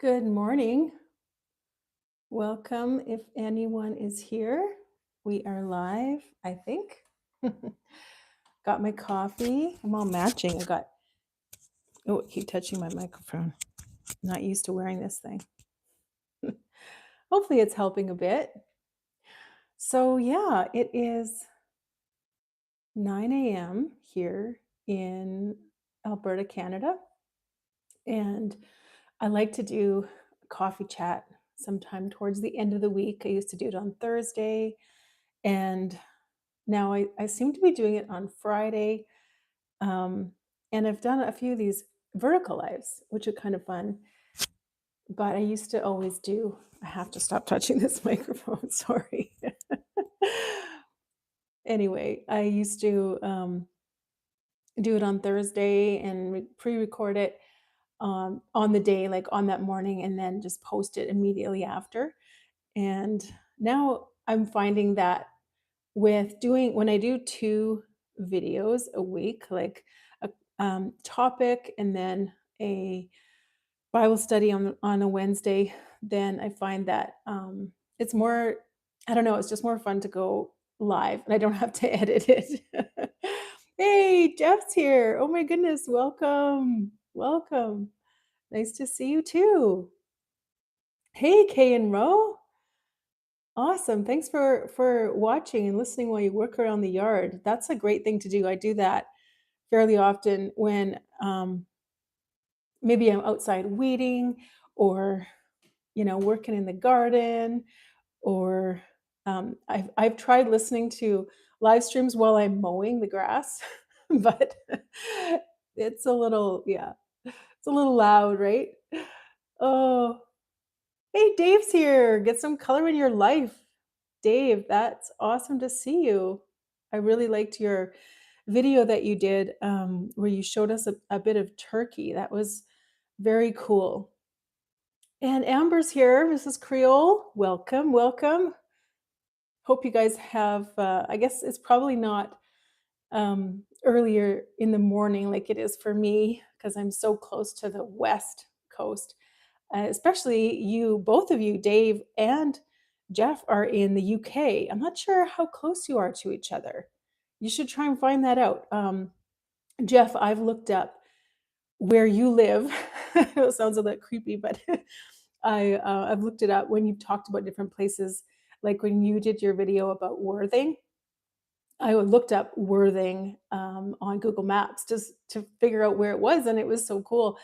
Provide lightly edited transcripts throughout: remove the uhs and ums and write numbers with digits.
Good morning. Welcome if anyone is here. We are live, I think. Got my coffee. I'm all matching. I keep touching my microphone. Not used to wearing this thing. Hopefully it's helping a bit. So yeah, it is 9 a.m. here in Alberta, Canada. And I like to do a coffee chat sometime towards the end of the week. I used to do it on Thursday. And now I seem to be doing it on Friday. Um, and I've done a few of these vertical lives, which are kind of fun. But I used to always do, I have to stop touching this microphone, sorry. Anyway, I used to do it on Thursday and pre-record it on the day, like on that morning, and then just post it immediately after. And now I'm finding that when I do two videos a week, like a topic and then a Bible study on a Wednesday, then I find that it's more, I don't know, it's just more fun to go live and I don't have to edit it. Hey, Jeff's here. Oh my goodness, welcome. Welcome. Nice to see you too. Hey, Kay and Ro. Awesome. Thanks for watching and listening while you work around the yard. That's a great thing to do. I do that fairly often when maybe I'm outside weeding or working in the garden or I've tried listening to live streams while I'm mowing the grass, but it's a little, yeah, it's a little loud, right? Oh, hey, Dave's here. Get some color in your life. Dave, that's awesome to see you. I really liked your video that you did where you showed us a bit of turkey. That was very cool. And Amber's here, Mrs. Creole. Welcome, welcome. Hope you guys have, I guess it's probably not earlier in the morning like it is for me because I'm so close to the West Coast. Especially you, both of you, Dave and Jeff, are in the UK. I'm not sure how close you are to each other. You should try and find that out. Jeff, I've looked up where you live. It sounds a bit creepy, but I've looked it up when you talked about different places, like when you did your video about Worthing. I looked up Worthing on Google Maps just to figure out where it was, and it was so cool.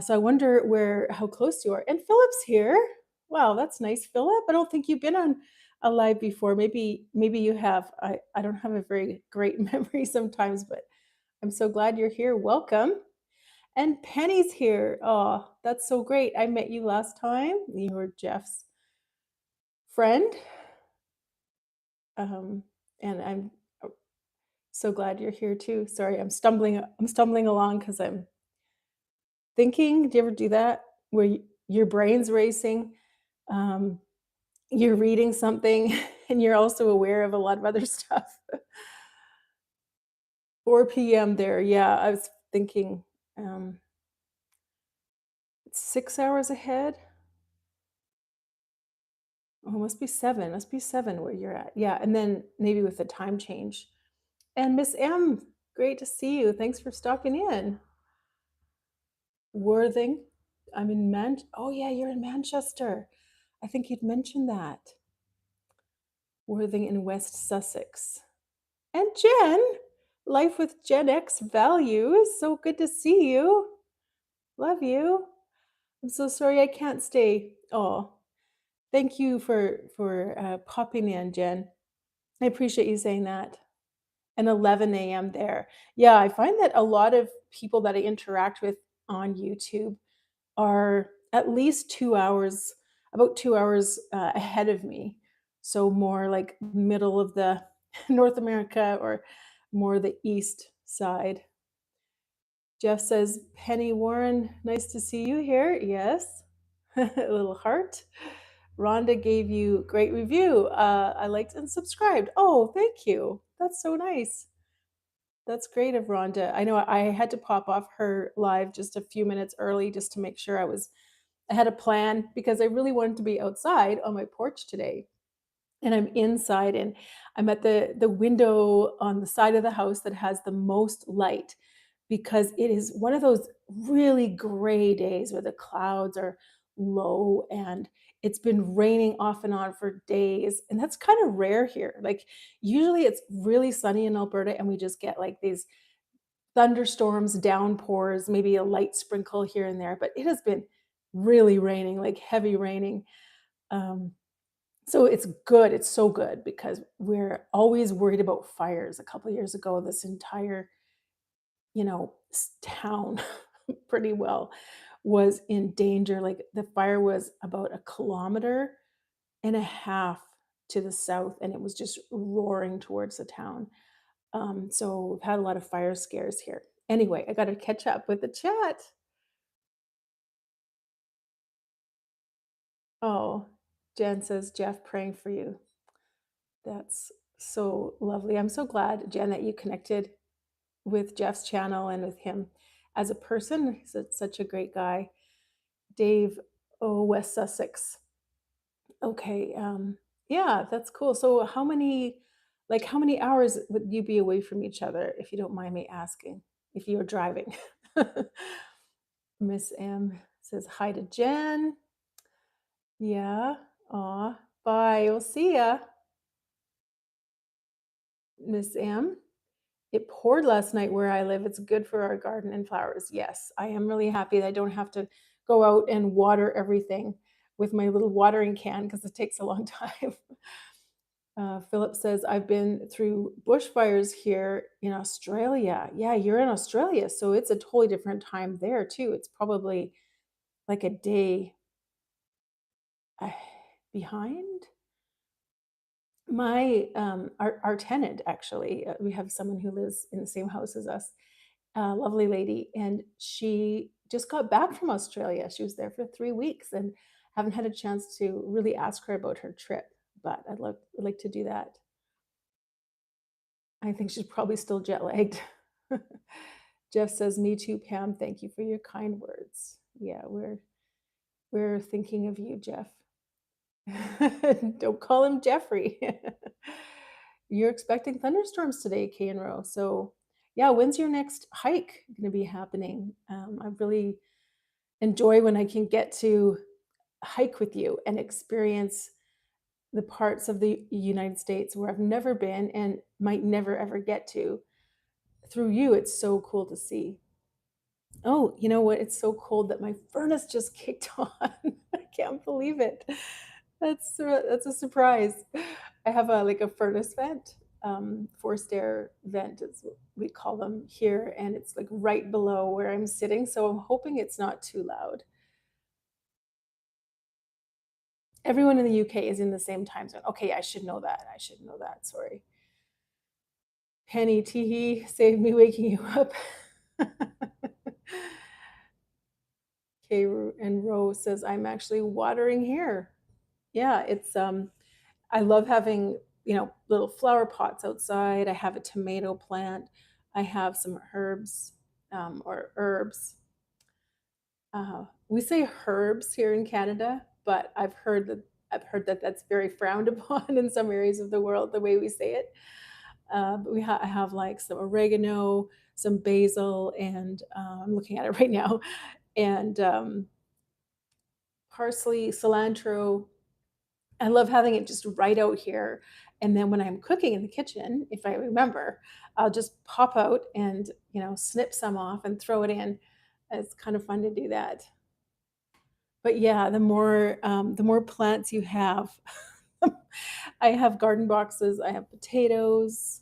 So I wonder how close you are. And Philip's here. Wow, that's nice, Philip. I don't think you've been on a live before. Maybe you have. I don't have a very great memory sometimes, but I'm so glad you're here. Welcome. And Penny's here. Oh, that's so great. I met you last time. You were Jeff's friend. Um, and I'm so glad you're here too. Sorry, I'm stumbling along because I'm thinking. Do you ever do that where your brain's racing? Um, you're reading something and you're also aware of a lot of other stuff. 4 p.m. there. Yeah, I was thinking um, it's 6 hours ahead. Oh, it must be seven. Must be seven where you're at. Yeah, and then maybe with the time change. And Miss M, great to see you. Thanks for stopping in. Worthing. I'm in Oh yeah, you're in Manchester. I think you'd mentioned that. Worthing in West Sussex. And Jen, Life with Gen X Values. So good to see you. Love you. I'm so sorry I can't stay. Oh, thank you for popping in, Jen. I appreciate you saying that. And 11 a.m. there. Yeah, I find that a lot of people that I interact with on YouTube are at least 2 hours, about 2 hours ahead of me. So more like middle of the North America or more the east side. Jeff says, Penny Warren, nice to see you here. Yes, a little heart. Rhonda gave you great review. I liked and subscribed. Oh, thank you. That's so nice. That's great of Rhonda. I know I had to pop off her live just a few minutes early just to make sure I was I had a plan because I really wanted to be outside on my porch today, and I'm inside, and I'm at the window on the side of the house that has the most light because it is one of those really gray days where the clouds are low and it's been raining off and on for days, and that's kind of rare here. Like usually it's really sunny in Alberta and we just get like these thunderstorms, downpours, maybe a light sprinkle here and there, but it has been really raining, like heavy raining. Um, so it's good. It's so good because we're always worried about fires. A couple of years ago, this entire, town pretty well was in danger. Like the fire was about a kilometer and a half to the south, and it was just roaring towards the town. So we've had a lot of fire scares here. Anyway, I got to catch up with the chat. Oh, Jen says, Jeff, praying for you. That's so lovely. I'm so glad, Jen, that you connected with Jeff's channel and with him as a person. He's such a great guy. Dave, oh, West Sussex. Okay. Yeah, that's cool. So how many hours would you be away from each other, if you don't mind me asking, if you were driving? Miss M says hi to Jen. Yeah. Aw. Bye. We'll see ya. Miss M. It poured last night where I live. It's good for our garden and flowers. Yes, I am really happy that I don't have to go out and water everything with my little watering can because it takes a long time. Philip says, I've been through bushfires here in Australia. Yeah, you're in Australia, so it's a totally different time there too. It's probably like a day uh, behind. Our tenant actually, we have someone who lives in the same house as us, a lovely lady, and she just got back from Australia. She was there for 3 weeks and haven't had a chance to really ask her about her trip, but I'd like to do that. I think she's probably still jet lagged. Jeff says, "Me too, Pam. Thank you for your kind words." Yeah, we're thinking of you, Jeff. Don't call him Jeffrey. You're expecting thunderstorms today, K and Row. So, yeah, when's your next hike going to be happening? I really enjoy when I can get to hike with you and experience the parts of the United States where I've never been and might never ever get to. Through you, it's so cool to see. Oh, you know what? It's so cold that my furnace just kicked on. I can't believe it. That's a surprise. I have a furnace vent, forced air vent is what we call them here, and it's like right below where I'm sitting. So I'm hoping it's not too loud. Everyone in the UK is in the same time zone. Okay, I should know that. I should know that. Sorry. Penny teehee, save me waking you up. Kay and Rose says, I'm actually watering here. Yeah, I love having, little flower pots outside. I have a tomato plant. I have some herbs, or herbs. We say herbs here in Canada, but I've heard that that's very frowned upon in some areas of the world, the way we say it. But I have like some oregano, some basil, and I'm looking at it right now, and parsley, cilantro. I love having it just right out here. And then when I'm cooking in the kitchen, if I remember, I'll just pop out and, snip some off and throw it in. It's kind of fun to do that. But yeah, the more plants you have, I have garden boxes. I have potatoes,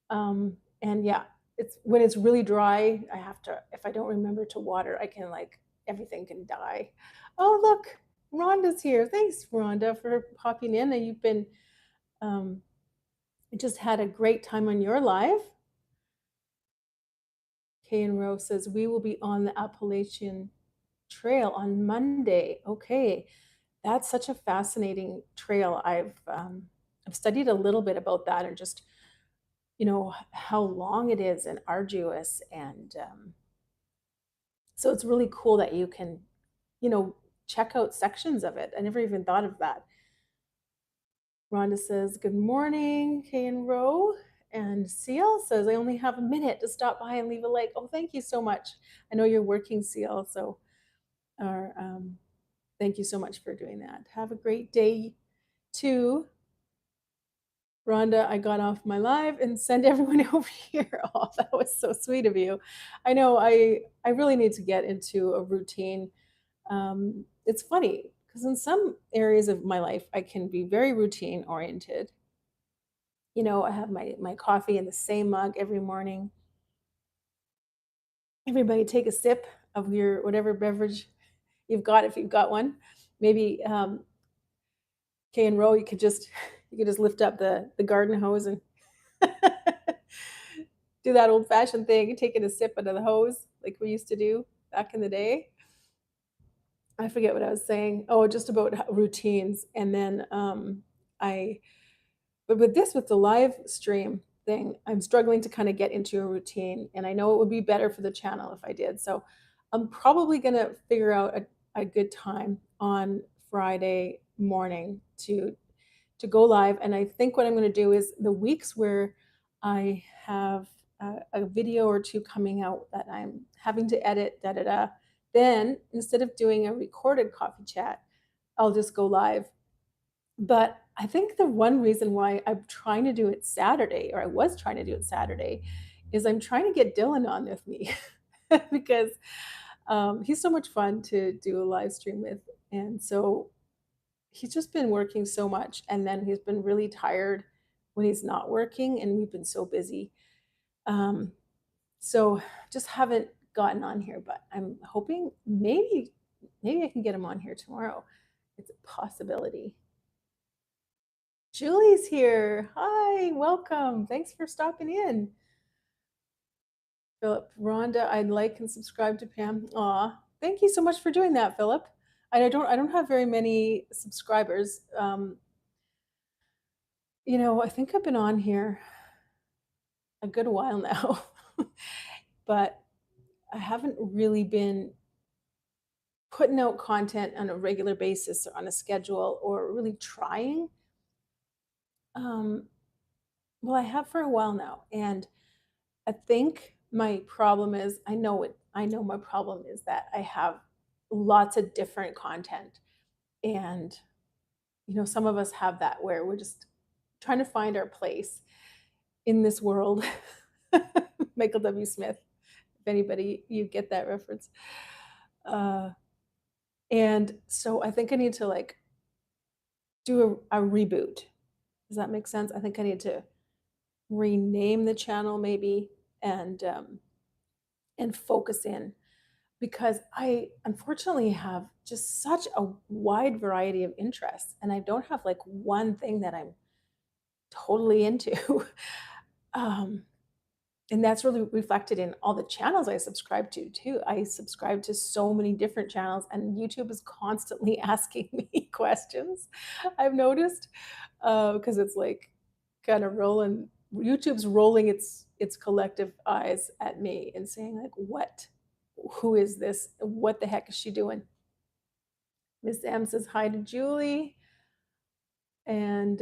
and yeah, it's when it's really dry. I have to if I don't remember to water, I can like everything can die. Oh look, Rhonda's here. Thanks, Rhonda, for popping in. And you've been um, just had a great time on your live. Kay and Rose says we will be on the Appalachian Trail on Monday. Okay, that's such a fascinating trail. I've studied a little bit about that and just how long it is and arduous, and so it's really cool that you can check out sections of it. I never even thought of that. Rhonda says, good morning, Kay and Roe. And CL says, I only have a minute to stop by and leave a like. Oh, thank you so much. I know you're working, CL, so thank you so much for doing that. Have a great day, too. Rhonda, I got off my live and send everyone over here. Oh, that was so sweet of you. I know I really need to get into a routine. It's funny because in some areas of my life, I can be very routine oriented. I have my coffee in the same mug every morning. Everybody take a sip of your whatever beverage you've got if you've got one. Maybe Kay and Row, you could just lift up the garden hose and do that old fashioned thing, taking a sip out of the hose like we used to do back in the day. I forget what I was saying. Oh, just about routines. And then but with the live stream thing, I'm struggling to kind of get into a routine. And I know it would be better for the channel if I did. So I'm probably going to figure out a good time on Friday morning to go live. And I think what I'm going to do is the weeks where I have a video or two coming out that I'm having to edit, da da da. Then instead of doing a recorded coffee chat, I'll just go live. But I think the one reason why I'm trying to do it Saturday, or I was trying to do it Saturday, is I'm trying to get Dylan on with me because he's so much fun to do a live stream with. And so he's just been working so much, and then he's been really tired when he's not working, and we've been so busy. So just haven't gotten on here, but I'm hoping maybe I can get him on here tomorrow. It's a possibility. Julie's here. Hi, welcome. Thanks for stopping in. Philip, Rhonda, I'd like and subscribe to Pam. Aw, thank you so much for doing that, Philip. I don't have very many subscribers. I think I've been on here a good while now, but I haven't really been putting out content on a regular basis or on a schedule or really trying. Well, I have for a while now, and I think my problem is I know my problem is that I have lots of different content, and some of us have that where we're just trying to find our place in this world. Michael W. Smith, if anybody you get that reference. And so I think I need to do a reboot. Does that make sense? I think I need to rename the channel maybe and focus in, because I unfortunately have just such a wide variety of interests, and I don't have like one thing that I'm totally into. um, and that's really reflected in all the channels I subscribe to too. I subscribe to so many different channels, and YouTube is constantly asking me questions, I've noticed, because it's like kind of rolling. YouTube's rolling its collective eyes at me and saying like, what? Who is this? What the heck is she doing? Miss M says hi to Julie. And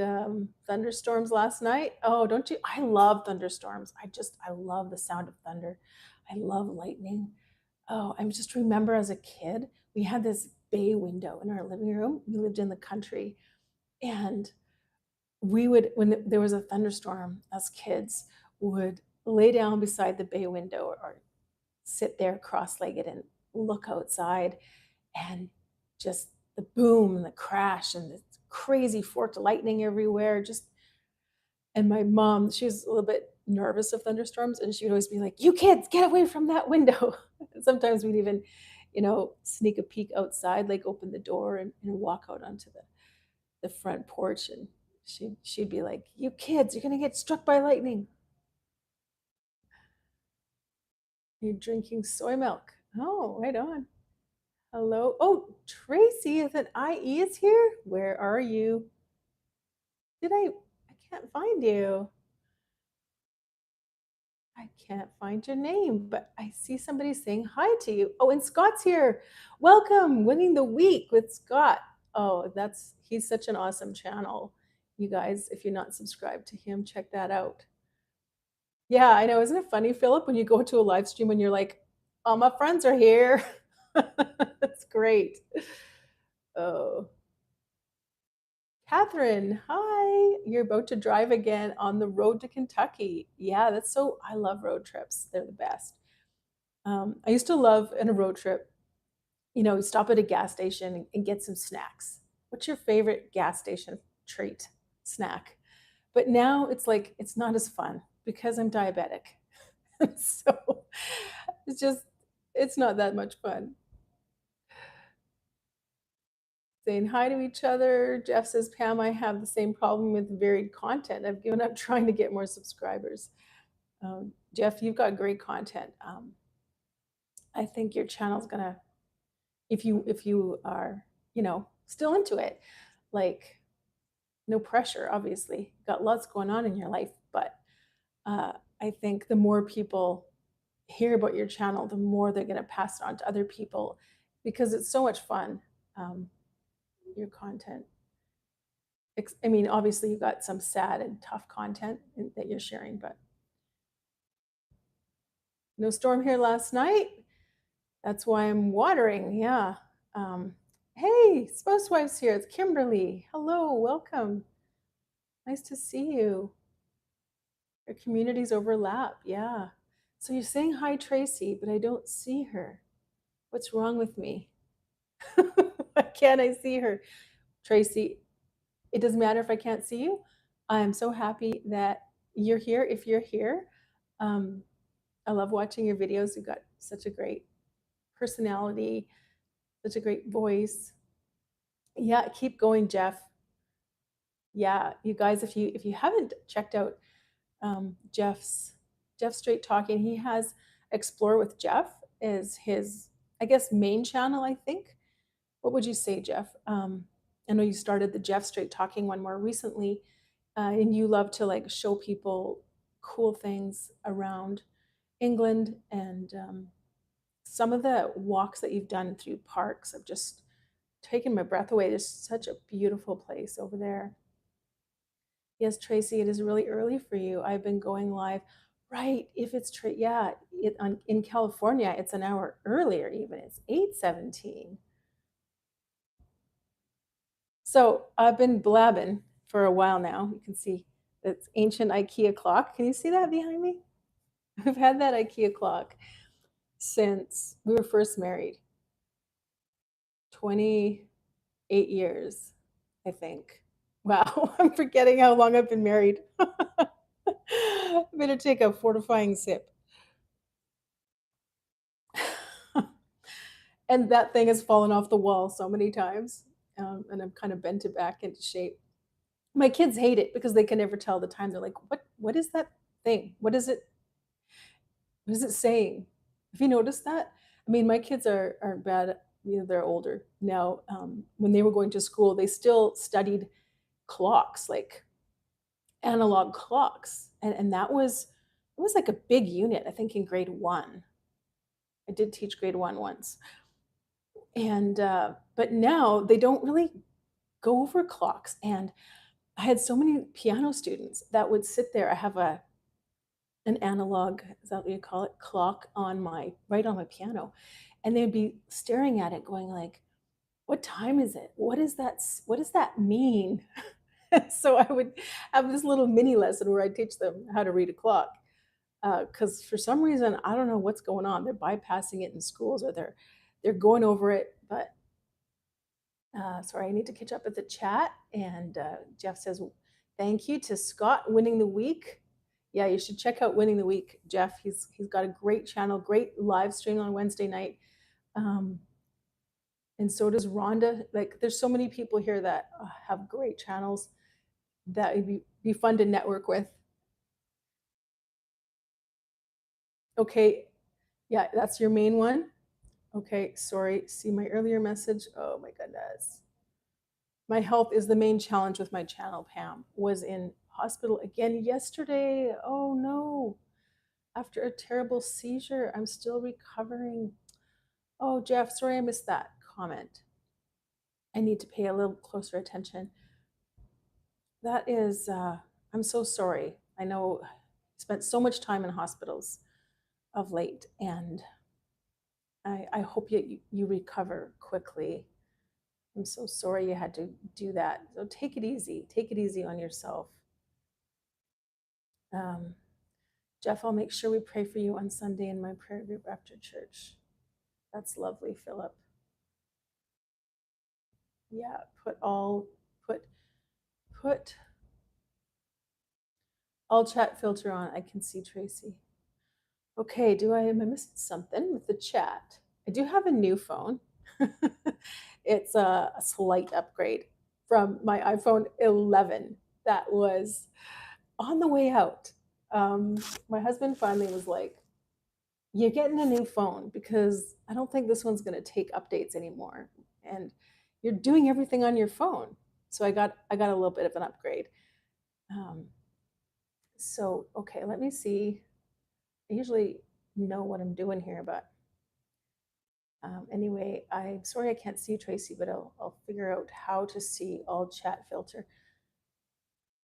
thunderstorms last night. Oh, don't you? I love thunderstorms. I love the sound of thunder. I love lightning. Oh, I just remember as a kid, we had this bay window in our living room. We lived in the country, and we would, when there was a thunderstorm, us kids would lay down beside the bay window or sit there cross-legged and look outside, and just the boom and the crash and the crazy forked lightning everywhere. And my mom, she was a little bit nervous of thunderstorms, and she would always be like, you kids, get away from that window. And sometimes we'd even, sneak a peek outside, like open the door and walk out onto the front porch, and she'd be like, you kids, you're gonna get struck by lightning. You're drinking soy milk. Oh, right on. Hello. Oh, Tracy, is it IE is here? Where are you? I can't find you. I can't find your name, but I see somebody saying hi to you. Oh, and Scott's here. Welcome, Winning the Week with Scott. Oh, he's such an awesome channel. You guys, if you're not subscribed to him, check that out. Yeah, I know. Isn't it funny, Philip, when you go to a live stream and you're like, all my friends are here. That's great. Oh, Catherine, hi. You're about to drive again on the road to Kentucky. Yeah, I love road trips. They're the best. I used to love in a road trip, stop at a gas station and get some snacks. What's your favorite gas station treat, snack? But now it's like, it's not as fun because I'm diabetic. So it's just, it's not that much fun. Saying hi to each other. Jeff says, Pam, I have the same problem with varied content. I've given up trying to get more subscribers. Jeff, you've got great content. I think your channel's gonna, if you are, still into it, like no pressure, obviously. You've got lots going on in your life, but I think the more people hear about your channel, the more they're gonna pass it on to other people because it's so much fun. Um, your content. I mean, obviously, you've got some sad and tough content that you're sharing, but no storm here last night. That's why I'm watering. Yeah. Um, hey, Spouse Wives here. It's Kimberly. Hello, welcome. Nice to see you. Your communities overlap. Yeah. So you're saying hi, Tracy, but I don't see her. What's wrong with me? Why can't I see her? Tracy, it doesn't matter if I can't see you. I'm so happy that you're here. If you're here, um, I love watching your videos. You've got such a great personality, such a great voice. Yeah, keep going, Jeff. Yeah, you guys, if you haven't checked out Jeff Straight Talking, he has Explore with Jeff is his, I guess, main channel. I think. What would you say, Jeff? I know you started the Jeff Straight Talking one more recently, and you love to like show people cool things around England and some of the walks that you've done through parks have just taken my breath away. There's such a beautiful place over there. Yes, Tracy, it is really early for you. I've been going live. Right, if it's yeah, in California, it's an hour earlier even. It's 8:17. So I've been blabbing for a while now. You can see it's ancient IKEA clock. Can you see that behind me? We've had that IKEA clock since we were first married. 28 years, I think. Wow, I'm forgetting how long I've been married. I better take a fortifying sip. And that thing has fallen off the wall so many times, and I've kind of bent it back into shape. My kids hate it because they can never tell the time. They're like, What is that thing? What is it? What is it saying?" Have you noticed that? I mean, my kids are bad. They're older now. When they were going to school, they still studied clocks, like analog clocks, and that was it was like a big unit. I think in grade one, I did teach grade one once, and but now they don't really go over clocks. And I had so many piano students that would sit there. I have an analog, is that what you call it, clock on my right on my piano, and they'd be staring at it, going like, "What time is it? What is that? What does that mean?" So I would have this little mini lesson where I teach them how to read a clock. Because for some reason, I don't know what's going on. They're bypassing it in schools, or they're going over it. But sorry, I need to catch up with the chat. And Jeff says, "Thank you to Scott winning the week." Yeah, you should check out Winning the Week, Jeff. He's got a great channel, great live stream on Wednesday night. Um, and so does Rhonda. Like, there's so many people here that have great channels that would be fun to network with. Okay, yeah, that's your main one. Okay, sorry. See my earlier message. Oh my goodness. My health is the main challenge with my channel. Pam was in hospital again yesterday. Oh no. after a terrible seizure. I'm still recovering. Oh, Jeff, sorry I missed that comment. I need to pay a little closer attention. That is, I'm so sorry. I know I spent so much time in hospitals of late, and I hope you recover quickly. I'm so sorry you had to do that. So take it easy. Take it easy on yourself. Um, Jeff, I'll make sure we pray for you on Sunday in my prayer group after church. That's lovely, Philip. Yeah, put put all chat filter on. I can see Tracy. Okay, am I missing something with the chat? I do have a new phone. It's a slight upgrade from my iPhone 11 that was on the way out. My husband finally was like, "You're getting a new phone because I don't think this one's going to take updates anymore, and you're doing everything on your phone." So I got a little bit of an upgrade. Um, so okay, let me see. I usually know what I'm doing here, but anyway, I'm sorry I can't see Tracy, but I'll figure out how to see all chat filter.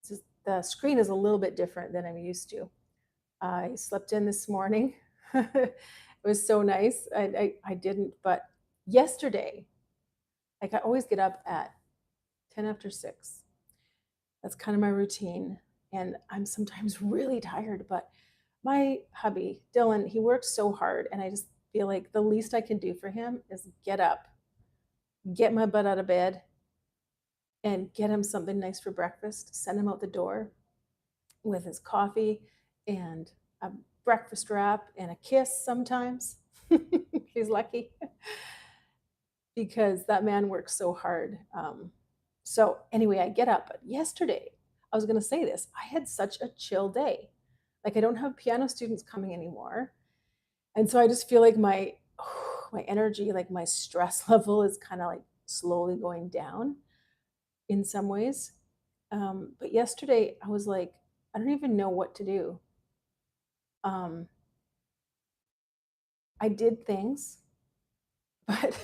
Just, the screen is a little bit different than I'm used to. I slept in this morning. It was so nice. I didn't, but yesterday, like I always get up at 10 after 6. That's kind of my routine. And I'm sometimes really tired, but my hubby, Dylan, he works so hard. And I just feel like the least I can do for him is get up, get my butt out of bed, and get him something nice for breakfast, send him out the door with his coffee and a breakfast wrap and a kiss sometimes. He's lucky because that man works so hard. So, anyway, I get up. But yesterday, I was going to say this, I had such a chill day. Like, I don't have piano students coming anymore. And so I just feel like my energy, like my stress level is kind of like slowly going down in some ways. But yesterday I was like, I don't even know what to do. Um, I did things, but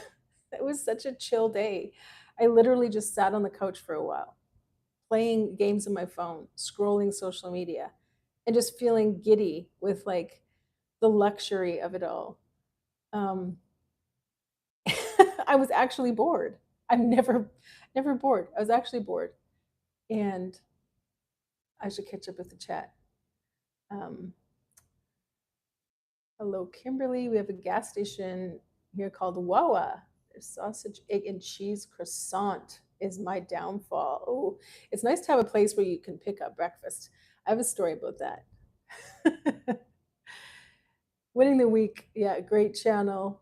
it was such a chill day. I literally just sat on the couch for a while, playing games on my phone, scrolling social media, and just feeling giddy with like the luxury of it all. Um, I was actually bored. I'm never bored. I was actually bored, and I should catch up with the chat. Um, Hello, Kimberly. We have a gas station here called Wawa. Their sausage, egg, and cheese croissant is my downfall. Oh, it's nice to have a place where you can pick up breakfast. I have a story about that. Winning the week. Yeah, great channel.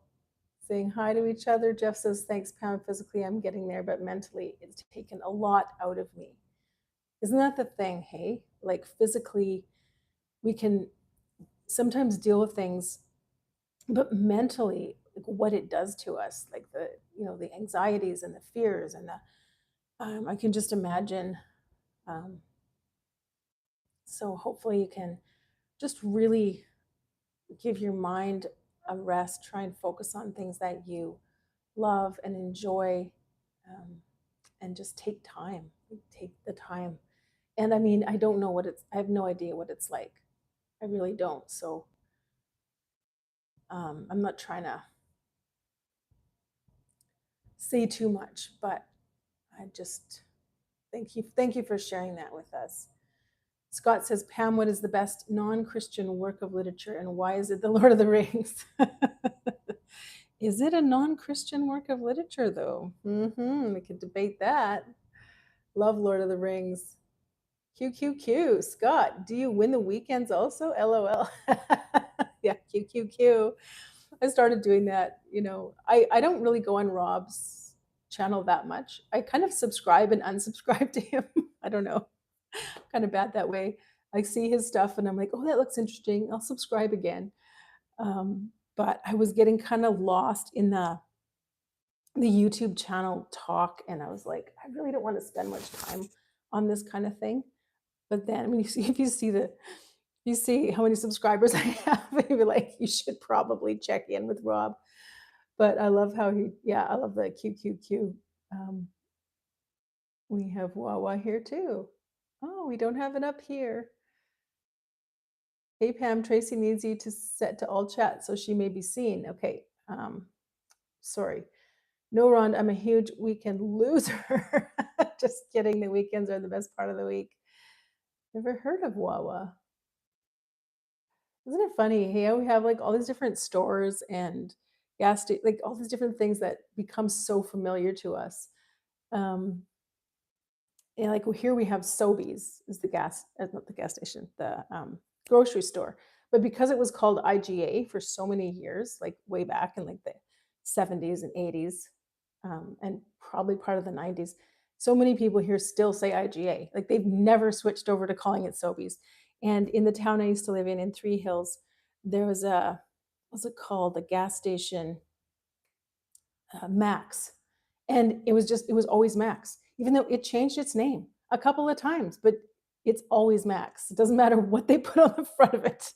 Saying hi to each other. Jeff says, thanks, Pam. Physically, I'm getting there, but mentally, it's taken a lot out of me. Isn't that the thing? Hey, like physically, we can sometimes deal with things, but mentally, like what it does to us, like the anxieties and the fears and the I can just imagine. Um, so hopefully you can just really give your mind a rest, try and focus on things that you love and enjoy, um, and just take the time. And I mean, I have no idea what it's like. I really don't. So I'm not trying to say too much, but I just thank you for sharing that with us. Scott says, Pam, what is the best non-Christian work of literature and why is it The Lord of the Rings? Is it a non-Christian work of literature though? We could debate that. Love Lord of the Rings. QQQ. Scott, do you win the weekends also? LOL. Yeah, QQQ. I started doing that. I don't really go on Rob's channel that much. I kind of subscribe and unsubscribe to him. I don't know. Kind of bad that way. I see his stuff and I'm like, oh, that looks interesting. I'll subscribe again. But I was getting kind of lost in the YouTube channel talk, and I was like, I really don't want to spend much time on this kind of thing. But then, I mean, if you see You see how many subscribers I have, you'd be like, you should probably check in with Rob. But I love how yeah, I love the QQQ. Um, we have Wawa here too. Oh, we don't have it up here. Hey Pam, Tracy needs you to set to all chat so she may be seen. Okay. Sorry. No, Ron, I'm a huge weekend loser. Just kidding. The weekends are the best part of the week. Never heard of Wawa. Isn't it funny? Hey, we have like all these different stores and like all these different things that become so familiar to us. Um, and like here we have Sobeys is the not the gas station, the grocery store. But because it was called IGA for so many years, like way back in like the 70s and 80s, and probably part of the 90s, so many people here still say IGA. Like they've never switched over to calling it Sobeys. And in the town I used to live in Three Hills, there was what's it called? The gas station Max. And it was always Max, even though it changed its name a couple of times, but it's always Max. It doesn't matter what they put on the front of it.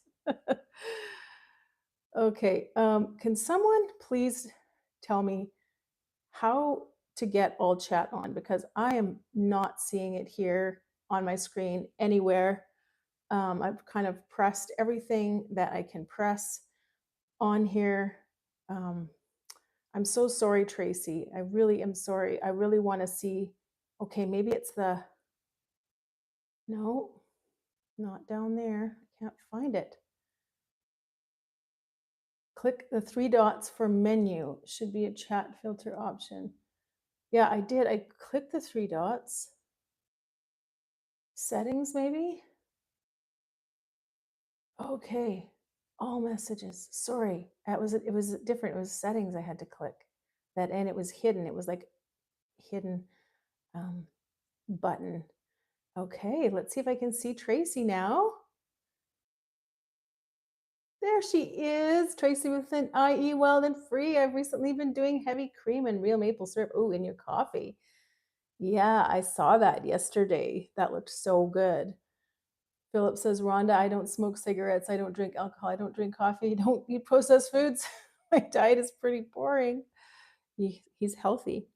Okay, can someone please tell me how to get all chat on? Because I am not seeing it here on my screen anywhere. I've kind of pressed everything that I can press on here. Um, I'm so sorry, Tracy. I really am sorry. I really want to see. Okay, maybe it's no, not down there. I can't find it. Click the three dots for menu. Should be a chat filter option. Yeah, I did. I clicked the three dots. Settings, maybe? Okay. All messages. Sorry. It was different. It was settings I had to click. And it was hidden. It was like hidden button. Okay, let's see if I can see Tracy now. There she is, Tracy with an IE Well and Free. I've recently been doing heavy cream and real maple syrup. Oh, in your coffee. Yeah, I saw that yesterday. That looked so good. Philip says, Rhonda, I don't smoke cigarettes. I don't drink alcohol. I don't drink coffee. I don't eat processed foods. My diet is pretty boring. He's healthy.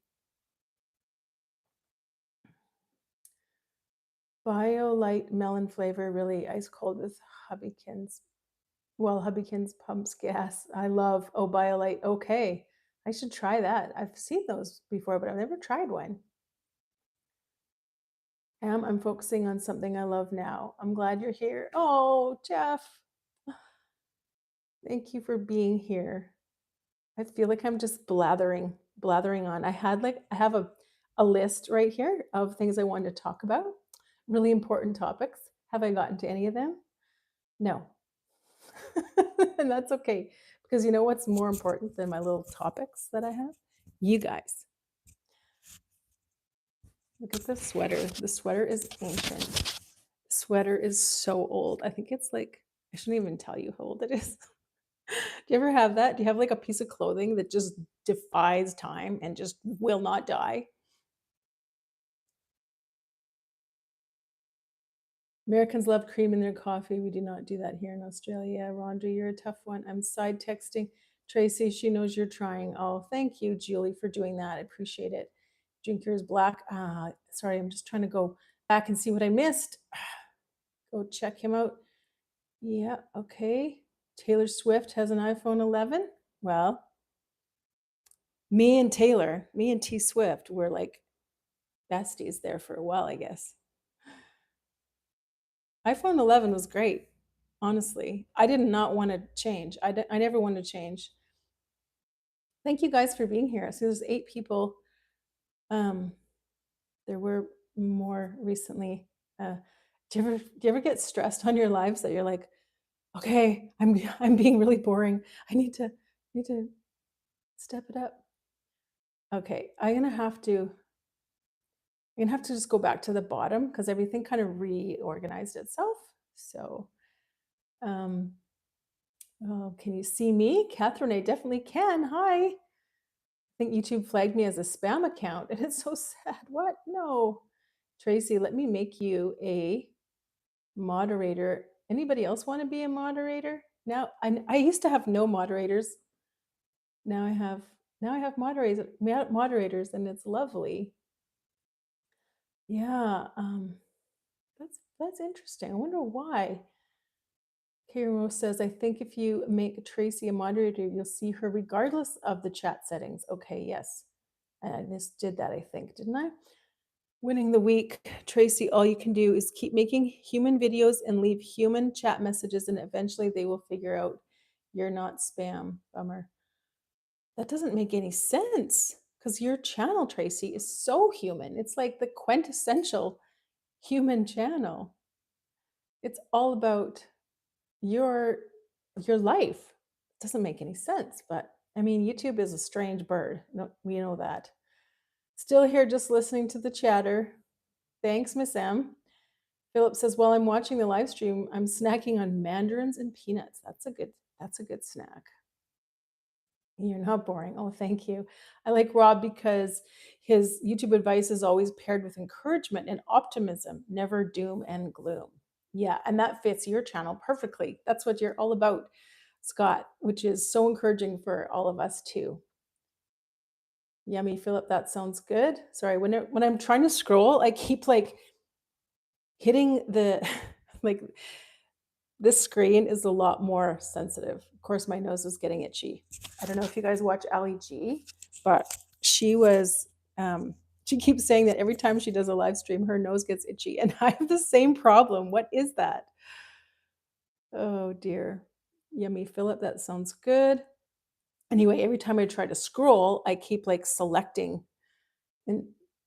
BioLite melon flavor, really ice cold with Hubbykins. Well, Hubbykins pumps gas. I love BioLite. Okay, I should try that. I've seen those before, but I've never tried one. I'm focusing on something I love now. I'm glad you're here. Oh, Jeff, thank you for being here. I feel like I'm just blathering on. I have a list right here of things I wanted to talk about, really important topics. Have I gotten to any of them? No. And that's okay, because you know what's more important than my little topics that I have? You guys. Look at the sweater. The sweater is ancient. The sweater is so old. I think it's like, I shouldn't even tell you how old it is. Do you ever have that? Do you have like a piece of clothing that just defies time and just will not die? Americans love cream in their coffee. We do not do that here in Australia. Rhonda, you're a tough one. I'm side texting Tracy. She knows you're trying. Oh, thank you, Julie, for doing that. I appreciate it. Drink yours black. Sorry, I'm just trying to go back and see what I missed. Go check him out. Yeah, okay. Taylor Swift has an iPhone 11. Well, me and T Swift were like besties there for a while, I guess. iPhone 11 was great, honestly. I did not want to change. I never wanted to change. Thank you guys for being here. So there's 8 people. There were more recently. Do you ever get stressed on your lives that you're like, okay, I'm being really boring. I need to step it up. Okay, I'm gonna have to just go back to the bottom because everything kind of reorganized itself. So, um, oh, can you see me? Catherine, I definitely can. Hi. I think YouTube flagged me as a spam account and it's so sad. What? No. Tracy, let me make you a moderator Anybody else want to be a moderator? Now I used to have no moderators. Now I have moderators and it's lovely. Yeah, that's interesting. I wonder why. Kiro says, I think if you make Tracy a moderator, you'll see her regardless of the chat settings. Okay, yes. And I just did that, I think, didn't I? Winning the week, Tracy, all you can do is keep making human videos and leave human chat messages, and eventually they will figure out you're not spam. Bummer. That doesn't make any sense because your channel, Tracy, is so human. It's like the quintessential human channel. It's all about your your life. It doesn't make any sense, but I mean, YouTube is a strange bird. No, we know that. Still here just listening to the chatter. Thanks, Miss M. Philip says, while I'm watching the live stream, I'm snacking on mandarins and peanuts. That's a good snack. You're not boring. Oh, thank you. I like Rob because his YouTube advice is always paired with encouragement and optimism, never doom and gloom. Yeah, and that fits your channel perfectly. That's what you're all about, Scott, which is so encouraging for all of us too. Yummy, Philip, that sounds good. Sorry, when I'm trying to scroll, I keep like hitting the like this screen is a lot more sensitive. Of course, my nose was getting itchy. I don't know if you guys watch Ali G, but she was she keeps saying that every time she does a live stream, her nose gets itchy, and I have the same problem. What is that? Oh dear. Yummy, Philip. That sounds good. Anyway, every time I try to scroll, I keep like selecting and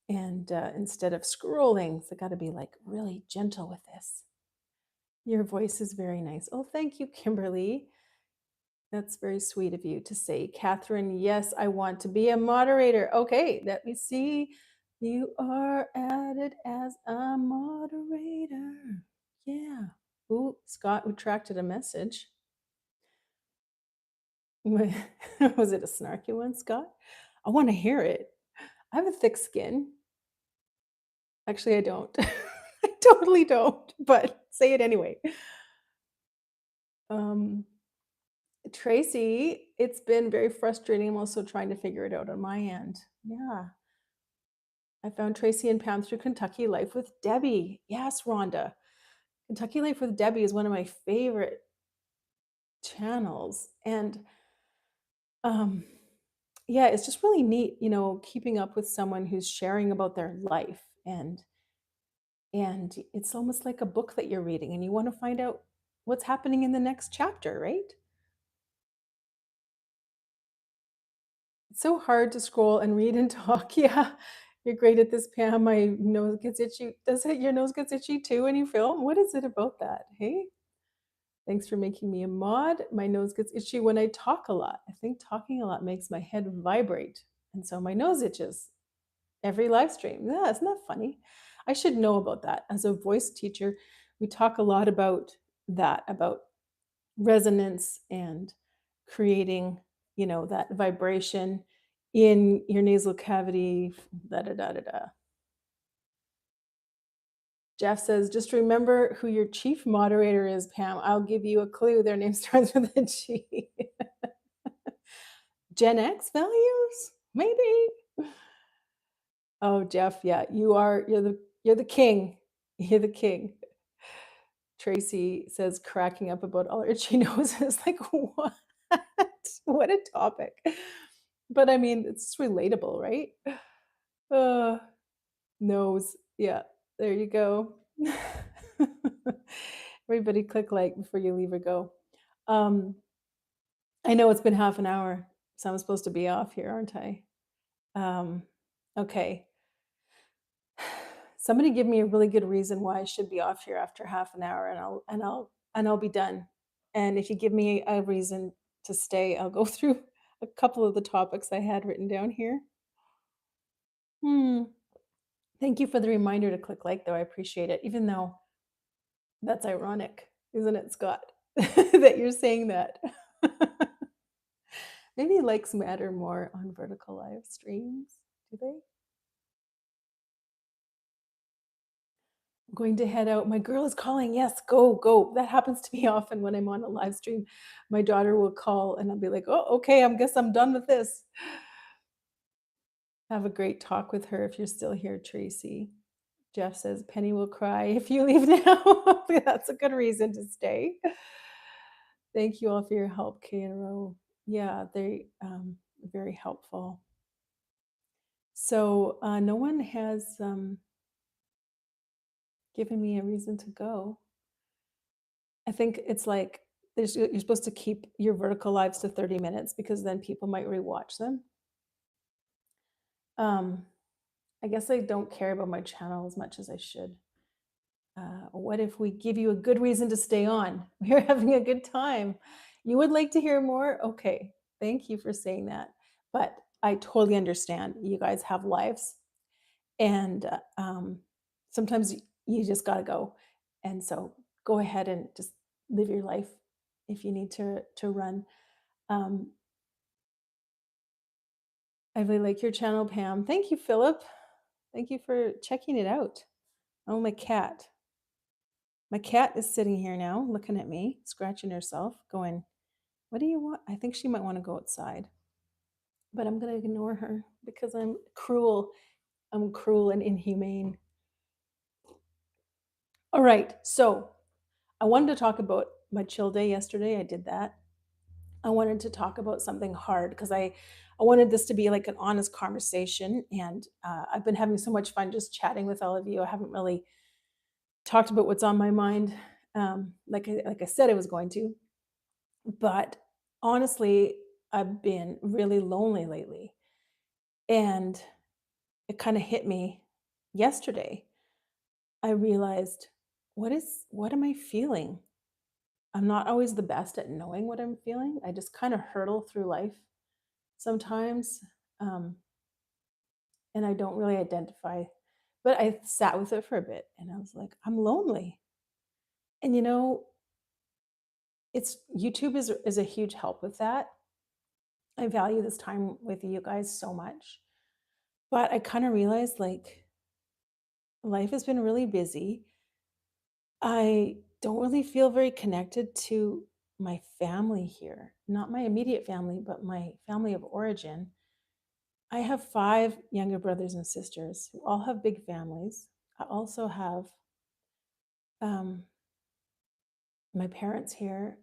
instead of scrolling. So I got to be like really gentle with this. Your voice is very nice. Oh, thank you, Kimberly. That's very sweet of you to say. Catherine, yes, I want to be a moderator. Okay, let me see. You are added as a moderator. Yeah. Ooh, Scott retracted a message. Was it a snarky one, Scott? I want to hear it. I have a thick skin. Actually, I don't. I totally don't, but say it anyway. Tracy, it's been very frustrating. I'm also trying to figure it out on my end. Yeah. I found Tracy and Pam through Kentucky Life with Debbie. Yes, Rhonda. Kentucky Life with Debbie is one of my favorite channels. And yeah, it's just really neat, you know, keeping up with someone who's sharing about their life and it's almost like a book that you're reading and you want to find out what's happening in the next chapter, right? It's so hard to scroll and read and talk. Yeah, you're great at this, Pam. My nose gets itchy. Does it? Your nose gets itchy too when you film? What is it about that? Hey, thanks for making me a mod. My nose gets itchy when I talk a lot. I think talking a lot makes my head vibrate, and so my nose itches every live stream. Yeah, isn't that funny? I should know about that. As a voice teacher, we talk a lot about that, about resonance and creating, you know, that vibration in your nasal cavity. Da da da da da. Jeff says, just remember who your chief moderator is, Pam. I'll give you a clue. Their name starts with a G. Gen X values? Maybe. Oh, Jeff, yeah, you're the king. You're the king. Tracy says, cracking up about all her itchy noses. Like, what? What a topic. But I mean, it's relatable, right? Uh, nose. Yeah, there you go. Everybody click like before you leave or go. I know it's been half an hour, so I'm supposed to be off here, aren't I? Okay. Somebody give me a really good reason why I should be off here after half an hour, and I'll be done. And if you give me a reason to stay, I'll go through a couple of the topics I had written down here. Thank you for the reminder to click like, though. I appreciate it, even though that's ironic, isn't it, Scott, that you're saying that? Maybe likes matter more on vertical live streams, do they? going to head out. My girl is calling. Yes, go, go. That happens to me often when I'm on a live stream. My daughter will call and I'll be like, oh, okay, I guess I'm done with this. Have a great talk with her if you're still here, Tracy. Jeff says, Penny will cry if you leave now. That's a good reason to stay. Thank you all for your help, K and Ro. Yeah, they very helpful. So no one has given me a reason to go. I think it's like you're supposed to keep your vertical lives to 30 minutes because then people might rewatch them. I guess I don't care about my channel as much as I should. What if we give you a good reason to stay on? We're having a good time. You would like to hear more? Okay, thank you for saying that. But I totally understand. You guys have lives, and sometimes you just got to go. And so go ahead and just live your life if you need to run. I really like your channel, Pam. Thank you, Philip. Thank you for checking it out. Oh, my cat. My cat is sitting here now, looking at me, scratching herself, going, what do you want? I think she might want to go outside, but I'm going to ignore her because I'm cruel. I'm cruel and inhumane. All right. So I wanted to talk about my chill day yesterday. I did that. I wanted to talk about something hard because I wanted this to be like an honest conversation. And I've been having so much fun just chatting with all of you. I haven't really talked about what's on my mind, like I said I was going to. But honestly, I've been really lonely lately. And it kind of hit me yesterday. I realized what am I feeling? I'm not always the best at knowing what I'm feeling. I just kind of hurtle through life sometimes. Um, and I don't really identify. But I sat with it for a bit and I was like, I'm lonely. And it's YouTube is a huge help with that. I value this time with you guys so much. But I kind of realized like life has been really busy. I don't really feel very connected to my family here. Not my immediate family, but my family of origin. I have 5 younger brothers and sisters who all have big families. I also have um, my parents here.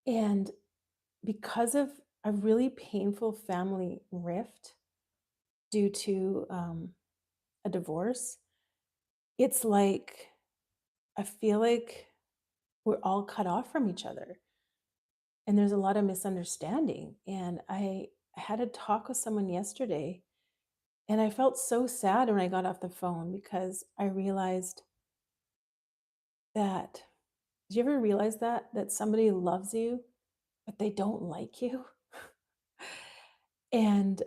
And because of a really painful family rift due to a divorce, it's like I feel like we're all cut off from each other. And there's a lot of misunderstanding. And I had a talk with someone yesterday, and I felt so sad when I got off the phone because I realized that, did you ever realize that somebody loves you, but they don't like you? And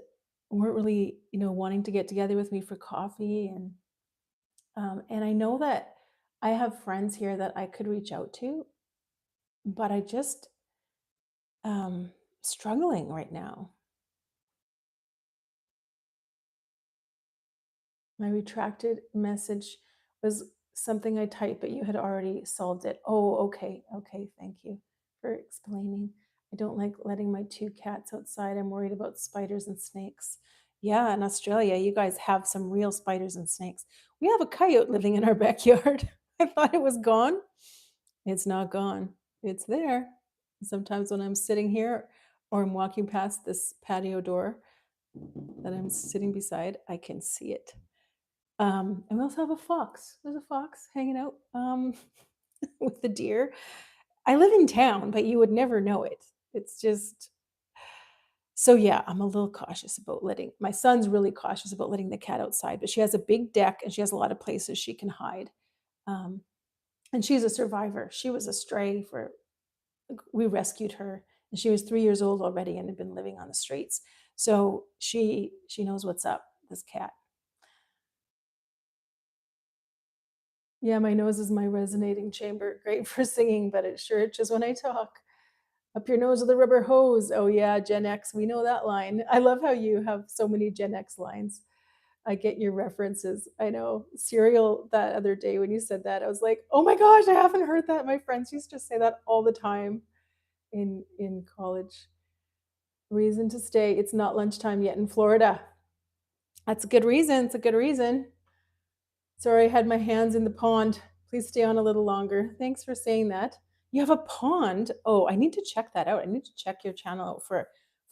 weren't really, wanting to get together with me for coffee. And I know that I have friends here that I could reach out to, but I just struggling right now. My retracted message was something I typed, but you had already solved it. Oh, okay. Okay. Thank you for explaining. I don't like letting my 2 cats outside. I'm worried about spiders and snakes. Yeah, in Australia, you guys have some real spiders and snakes. We have a coyote living in our backyard. I thought it was gone. It's not gone. It's there. Sometimes when I'm sitting here or I'm walking past this patio door that I'm sitting beside, I can see it. And we also have a fox. There's a fox hanging out with the deer. I live in town, but you would never know it. It's just so yeah, I'm a little cautious about letting my son's really cautious about letting the cat outside, but she has a big deck and she has a lot of places she can hide. Um, and she's a survivor. She was a stray for we rescued her and she was 3 years old already and had been living on the streets. So she knows what's up, this cat. Yeah, my nose is my resonating chamber. Great for singing, but it sure itches when I talk. Up your nose with a rubber hose. Oh, yeah, Gen X. We know that line. I love how you have so many Gen X lines. I get your references. I know. Cereal that other day when you said that, I was like, "Oh my gosh, I haven't heard that." My friends used to say that all the time in college. Reason to stay. It's not lunchtime yet in Florida. That's a good reason. It's a good reason. Sorry, I had my hands in the pond. Please stay on a little longer. Thanks for saying that. You have a pond? Oh, I need to check that out. I need to check your channel out for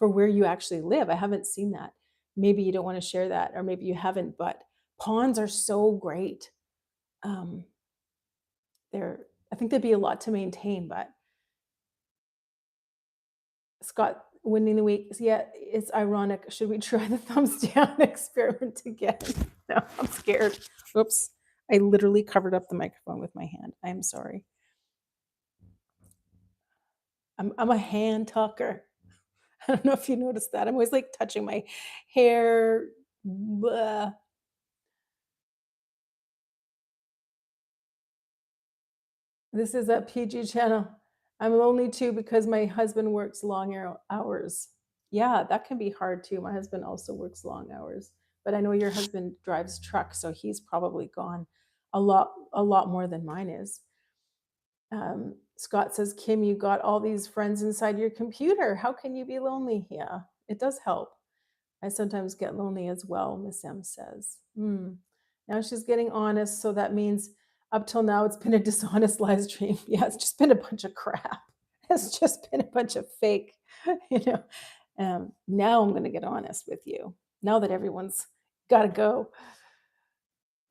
where you actually live. I haven't seen that. Maybe you don't want to share that, or maybe you haven't, but ponds are so great. Um, they're I think they'd be a lot to maintain, but Scott winning the week. Yeah, it's ironic. Should we try the thumbs down experiment again? No, I'm scared. Oops. I literally covered up the microphone with my hand. I'm sorry. I'm a hand talker. I don't know if you noticed that. I'm always like touching my hair. Blah. This is a PG channel. I'm lonely too because my husband works long hours. Yeah, that can be hard too. My husband also works long hours, but I know your husband drives truck, so he's probably gone a lot more than mine is. Scott says, Kim, you got all these friends inside your computer. How can you be lonely? Yeah, it does help. I sometimes get lonely as well, Miss M says. Now she's getting honest, so that means up till now it's been a dishonest live stream. Yeah, it's just been a bunch of crap. It's just been a bunch of fake, you know. Now I'm going to get honest with you. Now that everyone's got to go.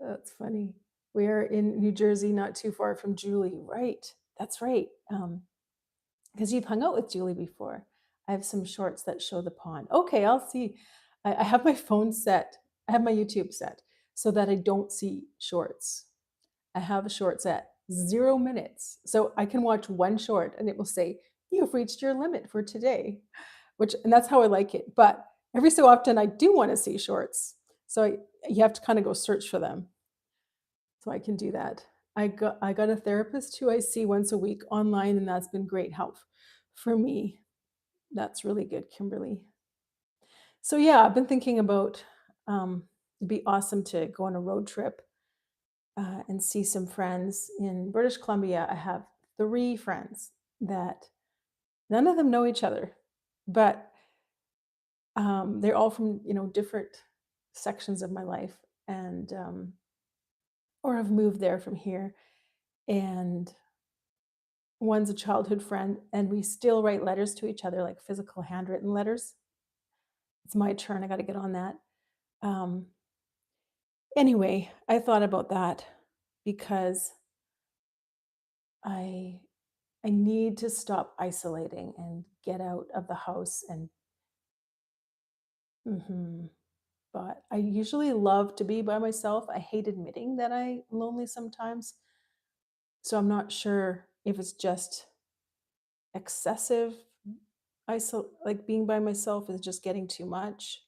That's funny. We're in New Jersey, not too far from Julie. Right. That's right. Because you've hung out with Julie before. I have some shorts that show the pond. Okay, I'll see. I have my phone set. I have my YouTube set so that I don't see shorts. I have shorts at 0 minutes. So I can watch one short and it will say, you've reached your limit for today, and that's how I like it. But every so often I do want to see shorts. So you have to kind of go search for them. So I can do that. I got a therapist who I see once a week online, and that's been great help for me. That's really good, Kimberly. So yeah, I've been thinking about it'd be awesome to go on a road trip and see some friends in British Columbia. I have 3 friends that none of them know each other, but they're all from different sections of my life, and or have moved there from here. And one's a childhood friend, and we still write letters to each other, like physical handwritten letters. It's my turn. I got to get on that. Um, anyway, I thought about that because I I need to stop isolating and get out of the house and mhm. But I usually love to be by myself. I hate admitting that I'm lonely sometimes. So I'm not sure if it's just excessive like being by myself is just getting too much.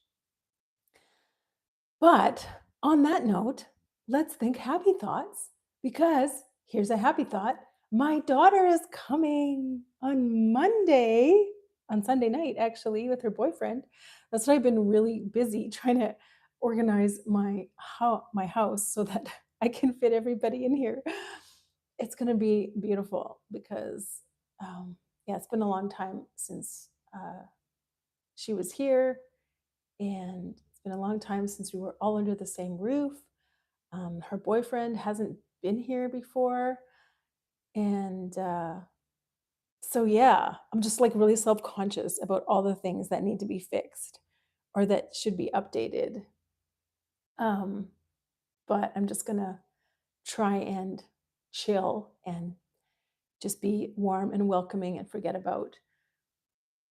But on that note, let's think happy thoughts because here's a happy thought. My daughter is coming on Monday, on Sunday night, actually, with her boyfriend. That's why I've been really busy trying to organize my house so that I can fit everybody in here. It's going to be beautiful because, yeah, it's been a long time since she was here, and it's been a long time since we were all under the same roof. Her boyfriend hasn't been here before, and so yeah, I'm just like really self-conscious about all the things that need to be fixed or that should be updated. Um, but I'm just gonna try and chill and just be warm and welcoming and forget about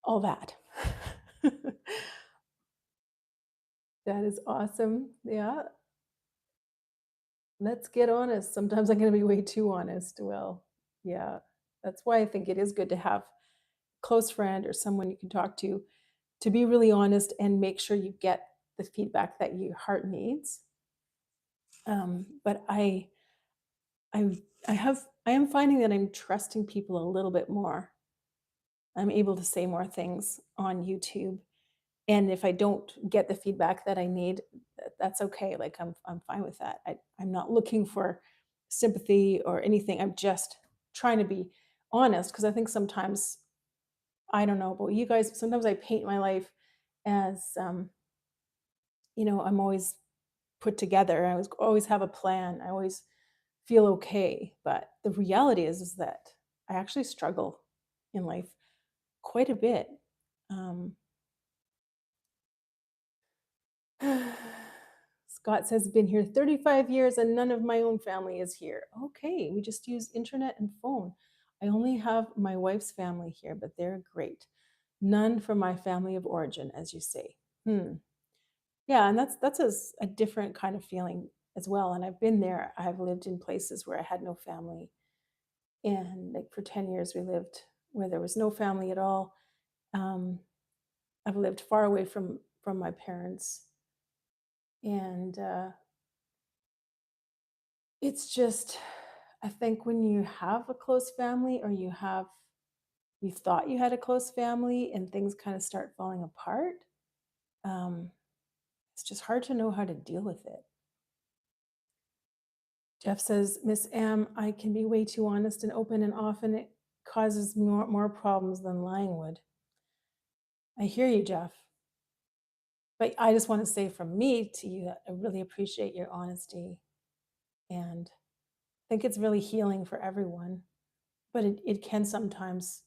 all that. That is awesome. Yeah, let's get honest. Sometimes I'm going to be way too honest. Well, yeah, that's why I think it is good to have a close friend or someone you can talk to be really honest and make sure you get the feedback that your heart needs. But I, I am finding that I'm trusting people a little bit more. I'm able to say more things on YouTube, and if I don't get the feedback that I need, that's okay. Like I'm fine with that. I'm not looking for sympathy or anything. I'm just trying to be honest because I think sometimes I don't know about you guys. Sometimes I paint my life as I'm always put together. I always have a plan. I always feel okay. But the reality is that I actually struggle in life quite a bit. Um, Scott says, been here 35 years and none of my own family is here. Okay, we just use internet and phone. I only have my wife's family here, but they're great. None from my family of origin, as you say. Hmm. Yeah, and that's a different kind of feeling as well. And I've been there. I've lived in places where I had no family. And like for 10 years, we lived where there was no family at all. Um, I've lived far away from my parents. And it's just, I think when you have a close family or you thought you had a close family and things kind of start falling apart, um, it's just hard to know how to deal with it. Jeff says, Miss M, I can be way too honest and open, and often it causes more problems than lying would. I hear you, Jeff. But I just want to say from me to you that I really appreciate your honesty and I think it's really healing for everyone. But it can sometimes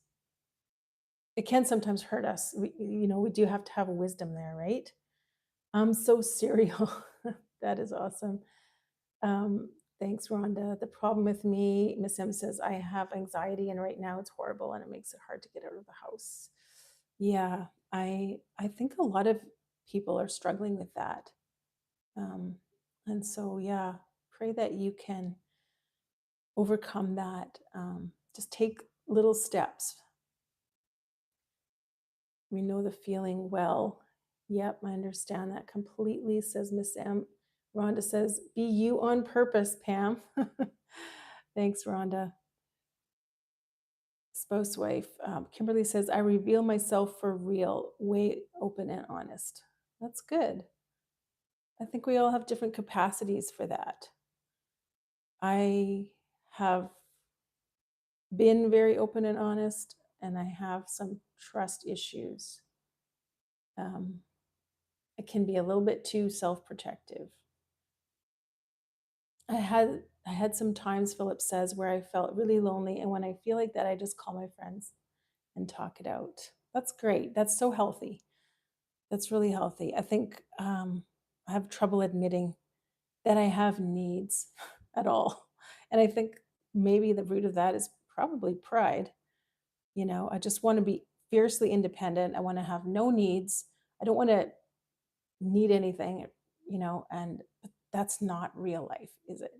hurt us. We do have to have wisdom there, right? I'm so serial. That is awesome. Um, Thanks, Rhonda. The problem with me, Miss M says, I have anxiety and right now it's horrible and it makes it hard to get out of the house. Yeah, I think a lot of people are struggling with that. Um, and so, yeah, pray that you can overcome that. Just take little steps. We know the feeling well. Yep, I understand that completely, says Miss M. Rhonda says, be you on purpose, Pam. Thanks, Rhonda. Spouse wife. Kimberly says, I reveal myself for real, way open and honest. That's good. I think we all have different capacities for that. I have been very open and honest, and I have some trust issues. I can be a little bit too self-protective. I had some times, Philip says, where I felt really lonely, and when I feel like that, I just call my friends and talk it out. That's great. That's so healthy. That's really healthy. I think I have trouble admitting that I have needs at all, and I think maybe the root of that is probably pride. I just want to be fiercely independent. I want to have no needs. I don't want to need anything, and that's not real life, is it?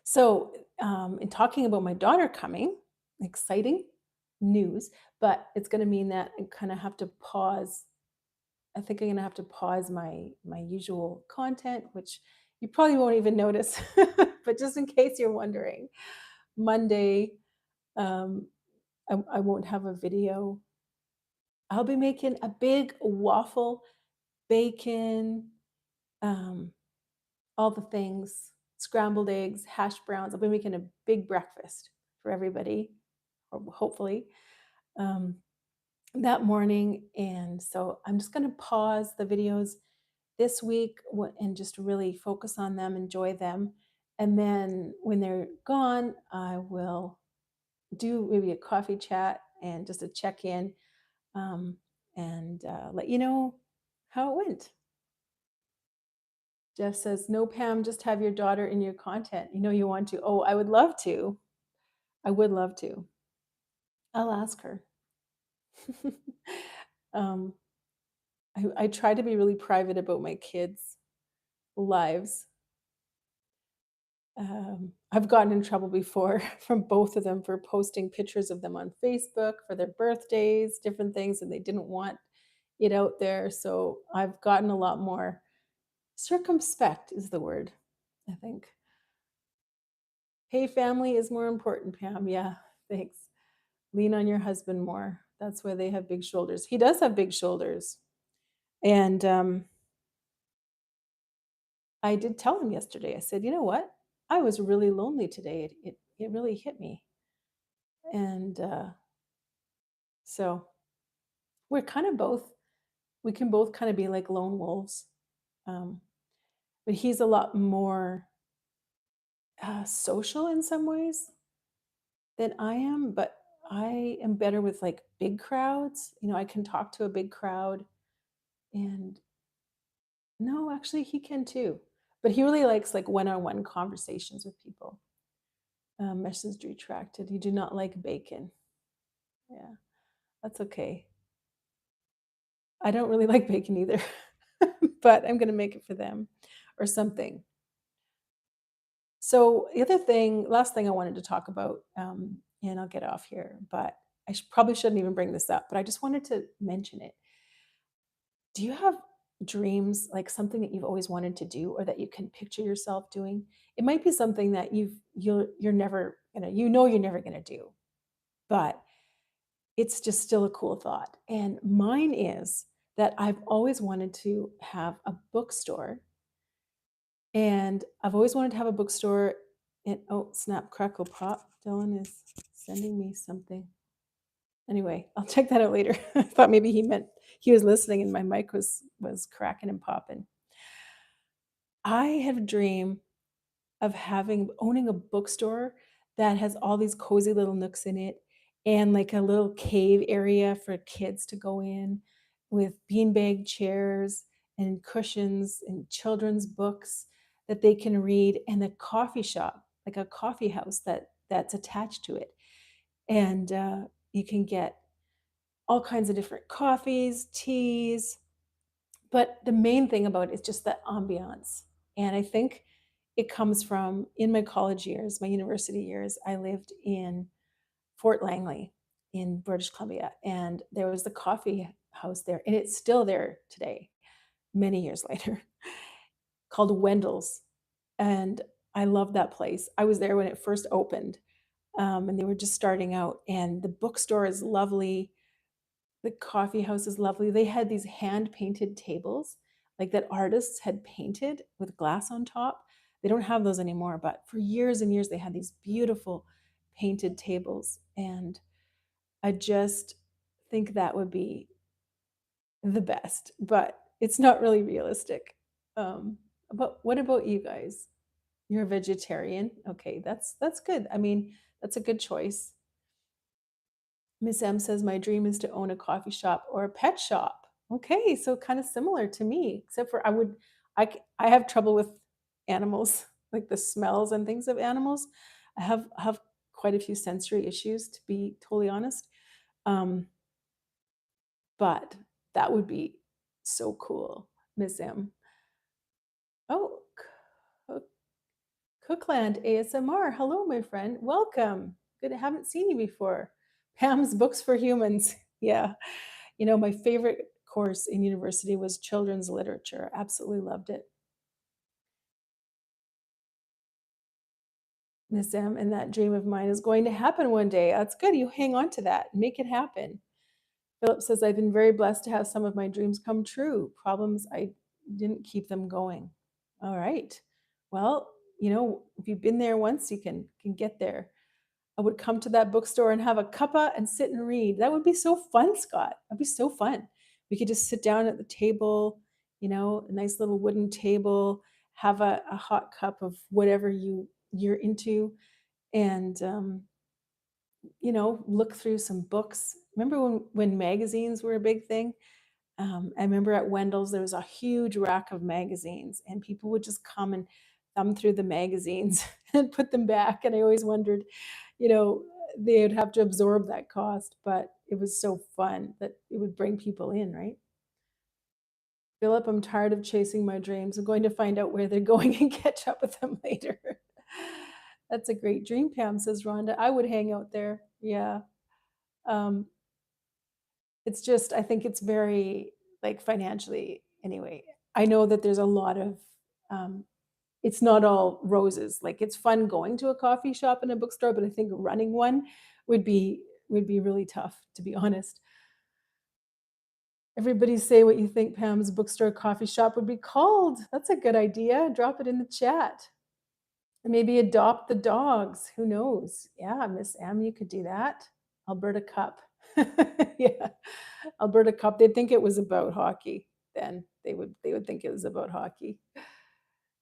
So, in talking about my daughter coming, exciting news, but it's going to mean that I kind of have to pause. I think I'm going to have to pause my usual content, which you probably won't even notice, but just in case you're wondering, Monday, um, I won't have a video. I'll be making a big waffle, bacon, um, all the things, scrambled eggs, hash browns. I'll be making a big breakfast for everybody, or hopefully, um, that morning. And so I'm just going to pause the videos this week and just really focus on them, enjoy them. And then when they're gone, I will do maybe a coffee chat and just a check in, um, and let you know how it went. Jeff says, no, Pam, just have your daughter in your content. You want to. Oh, I would love to. I would love to. I'll ask her. um, I try to be really private about my kids' lives. I've gotten in trouble before from both of them for posting pictures of them on Facebook for their birthdays, different things, and they didn't want it out there. So I've gotten a lot more circumspect, is the word, I think. Hey, family is more important, Pam. Yeah, thanks. Lean on your husband more. That's why they have big shoulders. He does have big shoulders. And I did tell him yesterday. I said, you know what? I was really lonely today. It really hit me, and so we're kind of both. We can both kind of be like lone wolves, um, but he's a lot more social in some ways than I am. But I am better with like big crowds. I can talk to a big crowd, and no, actually, he can too. But he really likes like one-on-one conversations with people. Message retracted. You do not like bacon. Yeah, that's okay. I don't really like bacon either, but I'm going to make it for them or something. So, the other thing, last thing I wanted to talk about, and I'll get off here, but probably shouldn't even bring this up, but I just wanted to mention it. Do you have dreams, like something that you've always wanted to do or that you can picture yourself doing? It might be something that you're never gonna, you're never gonna do, but it's just still a cool thought. And mine is that I've always wanted to have a bookstore. And I've always wanted to have a bookstore. And oh, snap, crackle, pop. Dylan is sending me something. Anyway, I'll check that out later. I thought maybe he meant he was listening and my mic was cracking and popping. I have a dream of owning a bookstore that has all these cozy little nooks in it and like a little cave area for kids to go in with beanbag chairs and cushions and children's books that they can read, and a coffee shop, like a coffee house that's attached to it. And you can get all kinds of different coffees, teas, but the main thing about it is just the ambiance. And I think it comes from in my college years, my university years, I lived in Fort Langley in British Columbia, and there was the coffee house there, and it's still there today, many years later, called Wendell's. And I love that place. I was there when it first opened, and they were just starting out, and the bookstore is lovely. The coffee house is lovely. They had these hand painted tables, like that artists had painted with glass on top. They don't have those anymore, but for years and years, they had these beautiful painted tables. And I just think that would be the best, but it's not really realistic. But what about you guys? You're a vegetarian. Okay, that's good. I mean, that's a good choice. Miss M says, my dream is to own a coffee shop or a pet shop. Okay, so kind of similar to me, except for I have trouble with animals, like the smells and things of animals. I have quite a few sensory issues, to be totally honest. Um, but that would be so cool, Miss M. Oh, Cook- Cookland ASMR. Hello, my friend. Welcome. Good. I haven't seen you before. Pam's Books for Humans. Yeah. My favorite course in university was children's literature. Absolutely loved it. Miss M, and that dream of mine is going to happen one day. That's good. You hang on to that. Make it happen. Philip says, I've been very blessed to have some of my dreams come true. Problems, I didn't keep them going. All right. Well, if you've been there once, you can get there. I would come to that bookstore and have a cuppa and sit and read. That would be so fun, Scott. That'd be so fun. We could just sit down at the table, a nice little wooden table, have a hot cup of whatever you're into, and look through some books. Remember when magazines were a big thing? I remember at Wendell's there was a huge rack of magazines, and people would just come and thumb through the magazines and put them back. And I always wondered, you know, they would have to absorb that cost, but it was so fun that it would bring people in, right? Philip, I'm tired of chasing my dreams. I'm going to find out where they're going and catch up with them later. That's a great dream, Pam, says Rhonda. I would hang out there. Yeah. Um, it's just, I think it's very, like, financially, anyway. I know that there's a lot of, um, it's not all roses. Like, it's fun going to a coffee shop and a bookstore, but I think running one would be would be really tough, to be honest. Everybody say what you think Pam's bookstore coffee shop would be called. That's a good idea. Drop it in the chat. And maybe adopt the dogs. Who knows? Yeah, Miss M, you could do that. Alberta Cup. Yeah. Alberta Cup. They'd think it was about hockey. Then they would think it was about hockey.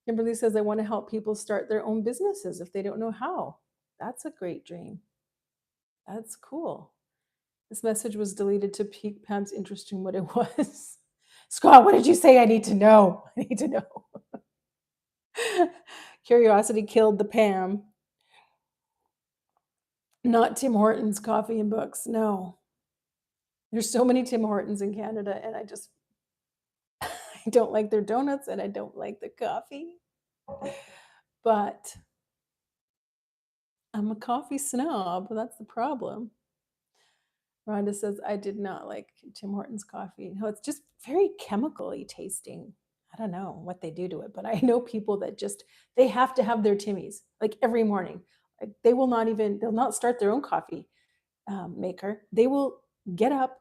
Kimberly says, I want to help people start their own businesses if they don't know how. That's a great dream. That's cool. This message was deleted to pique Pam's interest in what it was. Scott, what did you say? I need to know. I need to know. Curiosity killed the Pam. Not Tim Hortons coffee and books. No. There's so many Tim Hortons in Canada, and I don't like their donuts and I don't like the coffee. But I'm a coffee snob. That's the problem. Rhonda says, I did not like Tim Hortons coffee. No, it's just very chemically tasting. I don't know what they do to it, but I know people that just, they have to have their Timmies like every morning. Like they'll not start their own coffee maker. They will get up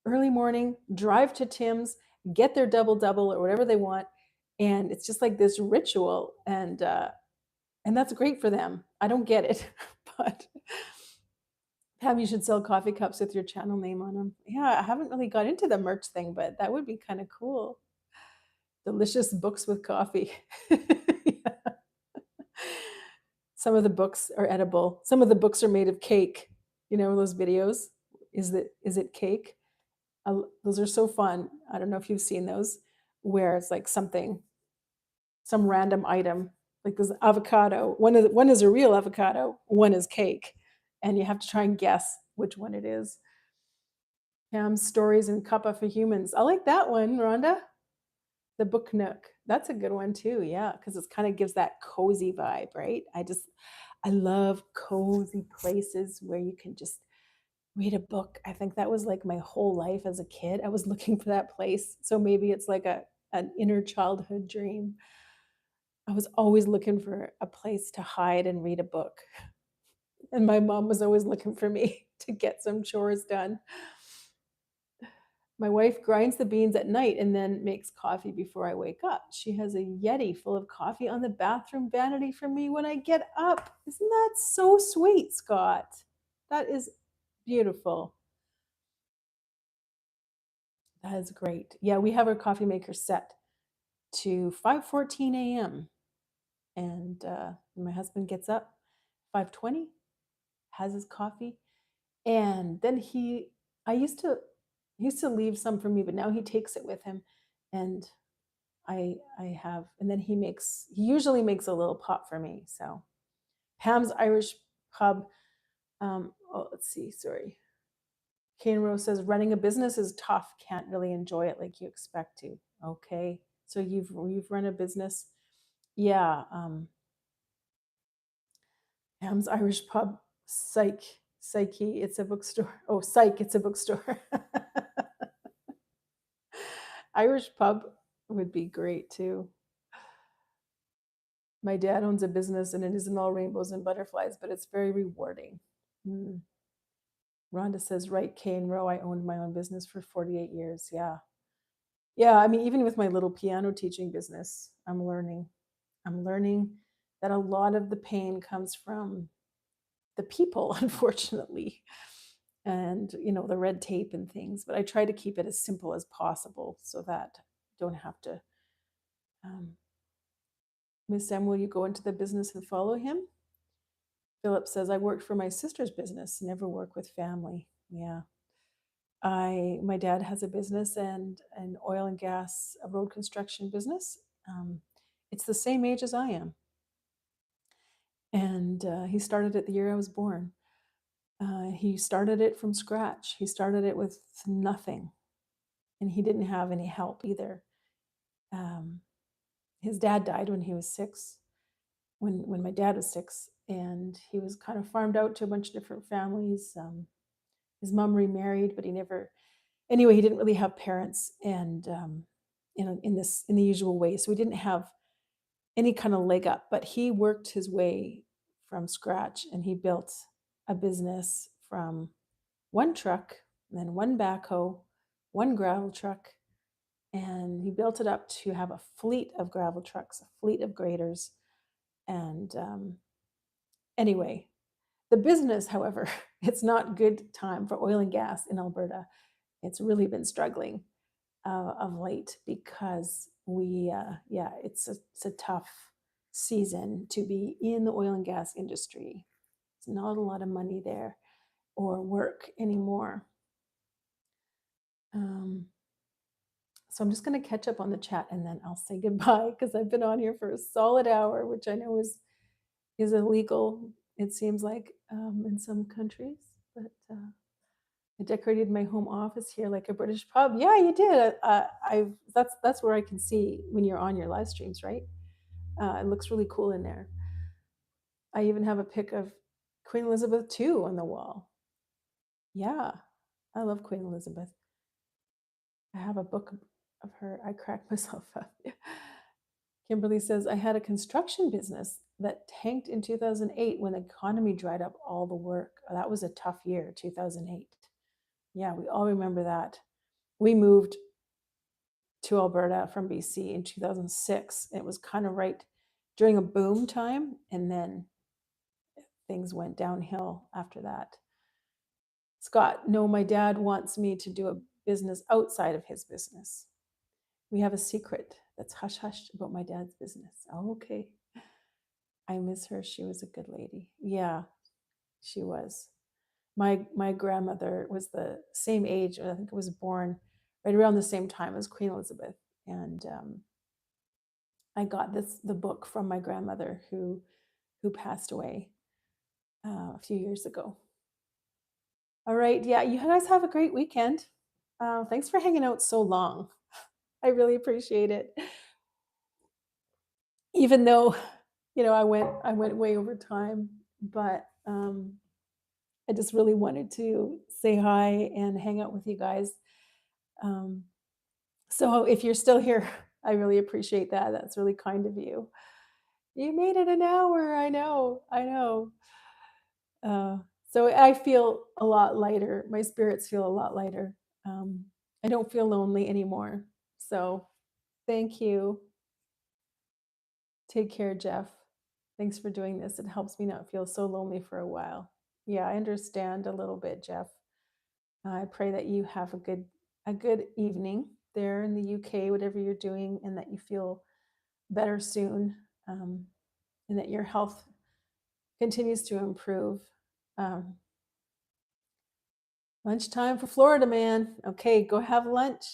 early morning, drive to Tim's, get their double double or whatever they want. And it's just like this ritual. And that's great for them. I don't get it, but Pam, you should sell coffee cups with your channel name on them. Yeah, I haven't really got into the merch thing, but that would be kind of cool. Delicious books with coffee. Yeah. Some of the books are edible. Some of the books are made of cake. You know those videos? Is it cake? Those are so fun. I don't know if you've seen those, where it's like some random item, like this avocado. One is a real avocado, one is cake, and you have to try and guess which one it is. Pam's Stories and Cuppa for Humans. I like that one, Rhonda. The Book Nook. That's a good one too. Yeah, because it kind of gives that cozy vibe, right? I love cozy places where you can just read a book. I think that was like my whole life as a kid. I was looking for that place. So maybe it's like an inner childhood dream. I was always looking for a place to hide and read a book. And my mom was always looking for me to get some chores done. My wife grinds the beans at night and then makes coffee before I wake up. She has a Yeti full of coffee on the bathroom vanity for me when I get up. Isn't that so sweet, Scott? That is beautiful. That is great. Yeah, we have our coffee maker set to 5:14 a.m. And my husband gets up 5:20, has his coffee, and then I used to leave some for me, but now he takes it with him, and I have, and then he usually makes a little pot for me. So Pam's Irish Pub. Let's see. Sorry. Kane Rose says running a business is tough. Can't really enjoy it like you expect to. Okay, so you've run a business, yeah. Pam's Irish Pub. Psyche. It's a bookstore. Oh, psych! It's a bookstore. Irish Pub would be great too. My dad owns a business and it isn't all rainbows and butterflies, but it's very rewarding. Mm. Rhonda says, right, Kane Row, I owned my own business for 48 years. Yeah. Yeah. I mean, even with my little piano teaching business, I'm learning. I'm learning that a lot of the pain comes from the people, unfortunately, and, the red tape and things. But I try to keep it as simple as possible so that I don't have to. Miss M, will you go into the business and follow him? Philip says, I worked for my sister's business, never work with family. Yeah. My dad has a business and an oil and gas, a road construction business. It's the same age as I am. And he started it the year I was born. He started it from scratch. He started it with nothing. And he didn't have any help either. His dad died when he was 6, when my dad was 6, and he was kind of farmed out to a bunch of different families. His mom remarried, but he never. Anyway, he didn't really have parents, and in the usual way. So he didn't have any kind of leg up. But he worked his way from scratch, and he built a business from one truck, and then one backhoe, one gravel truck, and he built it up to have a fleet of gravel trucks, a fleet of graders. And anyway, the business, however, it's not good time for oil and gas in Alberta. It's really been struggling of late because it's a tough season to be in the oil and gas industry. It's not a lot of money there or work anymore. So I'm just going to catch up on the chat and then I'll say goodbye because I've been on here for a solid hour, which I know is illegal. It seems like in some countries, but I decorated my home office here like a British pub. Yeah, you did. That's where I can see when you're on your live streams, right? It looks really cool in there. I even have a pic of Queen Elizabeth II on the wall. Yeah, I love Queen Elizabeth. I have a book of her. I crack myself up. Kimberly says, I had a construction business that tanked in 2008 when the economy dried up all the work. That was a tough year, 2008. Yeah, we all remember that. We moved to Alberta from BC in 2006. It was kind of right during a boom time, and then things went downhill after that. Scott, no, my dad wants me to do a business outside of his business. We have a secret that's hush hush about my dad's business. Oh, okay. I miss her. She was a good lady. Yeah, she was. My grandmother was the same age. I think I was born right around the same time as Queen Elizabeth, and I got the book from my grandmother who passed away a few years ago. All right, yeah, you guys have a great weekend. Thanks for hanging out so long. I really appreciate it. Even though, I went way over time, but I just really wanted to say hi and hang out with you guys. So if you're still here, I really appreciate that. That's really kind of you. You made it an hour. I know. I know. So I feel a lot lighter. My spirits feel a lot lighter. I don't feel lonely anymore. So thank you. Take care, Jeff. Thanks for doing this. It helps me not feel so lonely for a while. Yeah, I understand a little bit, Jeff. I pray that you have a good evening there in the UK, whatever you're doing, and that you feel better soon, and that your health continues to improve. Um, Lunchtime for Florida, man. Okay, go have lunch.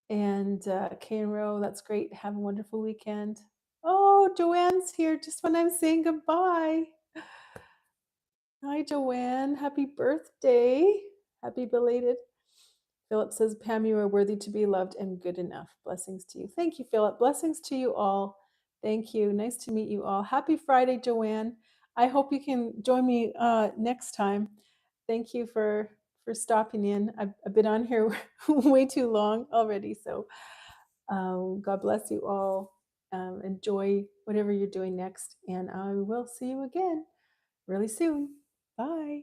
And Kay and Row, that's great. Have a wonderful weekend. Oh, Joanne's here just when I'm saying goodbye. Hi, Joanne. Happy birthday. Happy belated. Philip says, Pam, you are worthy to be loved and good enough. Blessings to you. Thank you, Philip. Blessings to you all. Thank you. Nice to meet you all. Happy Friday, Joanne. I hope you can join me next time. Thank you for stopping in. I've been on here way too long already. So God bless you all. Enjoy whatever you're doing next. And I will see you again really soon. Bye.